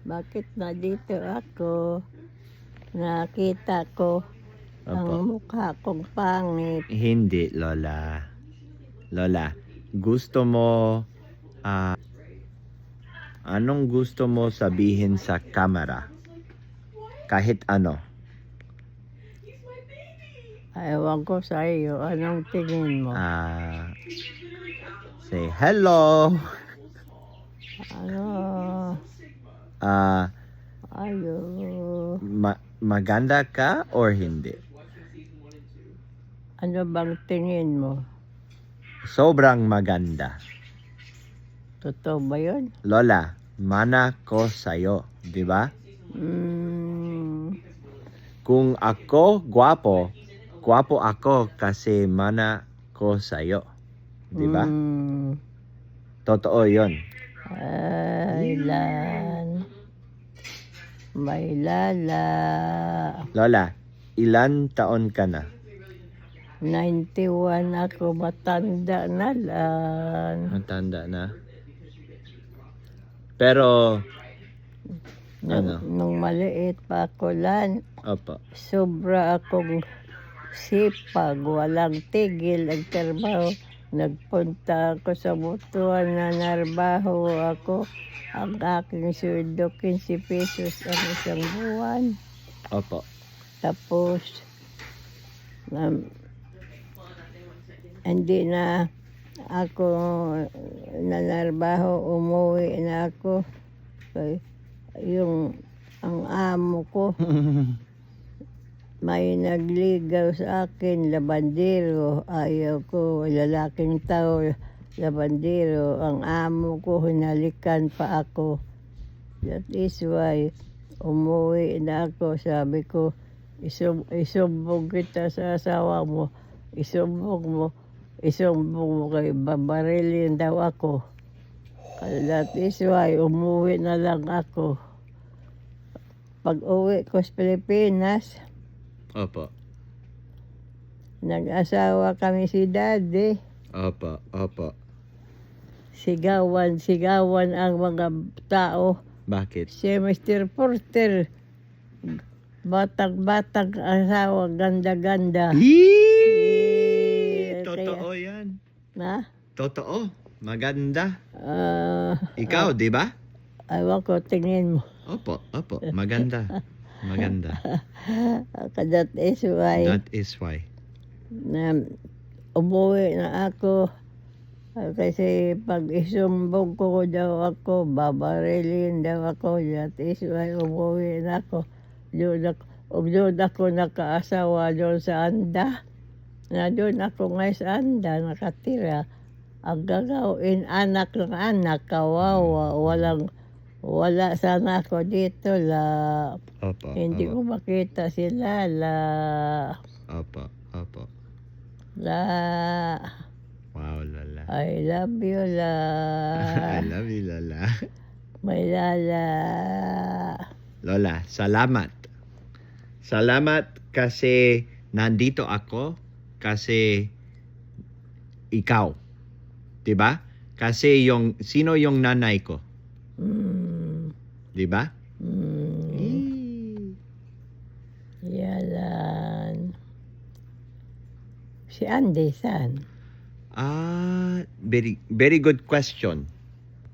Bakit na dito ako? Nakita ko ang Opo. mukha kong pangit. Hindi, Lola. Lola, gusto mo, anong gusto mo sabihin sa camera? Kahit ano. Ewan ko sa iyo, anong tingin mo? Say hello. Ano? Ayo. Maganda ka or hindi? Ano bang tingin mo? Sobrang maganda. Totoo ba yun? Lola, mana ko sa'yo, di ba? Kung ako gwapo ako kasi mana ko sa'yo. Di ba? Totoo yun. Ay, Lan. May lala. Lola, ilan taon ka na? 91 ako, matanda na Lan. Matanda na. Pero, Nung maliit pa ako Lan, Opo. sobra akong sipag, walang tigil ang trabaho. Nagpunta ako sa Butuan na narbaho ako. Ang aking sweldo 15 pesos ang isang buwan. Opo. Tapos, hindi na ako nanarbaho, umuwi na ako. Ang amo ko, may nagligaw sa akin, labandero. Ayaw ko, lalaking tao, labandero. Ang amo ko, hinalikan pa ako. That is why, umuwi na ako. Sabi ko, isumbong kita sa asawa mo. Isumbong mo kay babarilin daw ako. That is why, umuwi na lang ako. Pag uwi ko sa Pilipinas, Opo. nag-asawa kami si Daddy. Opo. Sigawan ang mga tao. Bakit? Si Mr. Porter, batang asawa, ganda-ganda. Totoo yan. Na? Totoo. Maganda. Ikaw, di ba? Ayaw ko, tingin mo. Opo. Maganda. That is why. That is why. Na umuwi na ako. Kasi pag isumbong ko daw ako, babarilin daw ako. That is why umuwi na ako. Doon ako nakaasawa doon sa Anda. Na doon ako ngayon sa Anda nakatira. Ang gagawin anak ng anak, kawawa. Wala sana ako dito la. Opo. Hindi ko makita si Lala. Opo. La. Wow, Lola. I love you, La. I love you, Lola. May Lala. Lola, salamat. Salamat kasi nandito ako kasi ikaw. Diba? Kasi sino yung nanay ko? Diba? Yalan. Si Andy, saan? Very good question.